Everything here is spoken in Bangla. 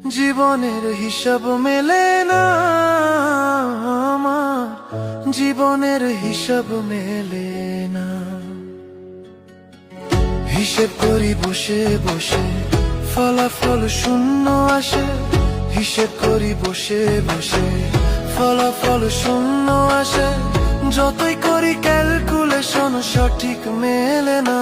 জীবনের হিসাব মেলে না আমার, জীবনের হিসাব মেলে না। হিসেব করি বসে বসে, ফলাফল শূন্য আসে। হিসেব করি বসে বসে, ফলাফল শূন্য আসে। যতই করি ক্যালকুলেশন সঠিক মেলে না।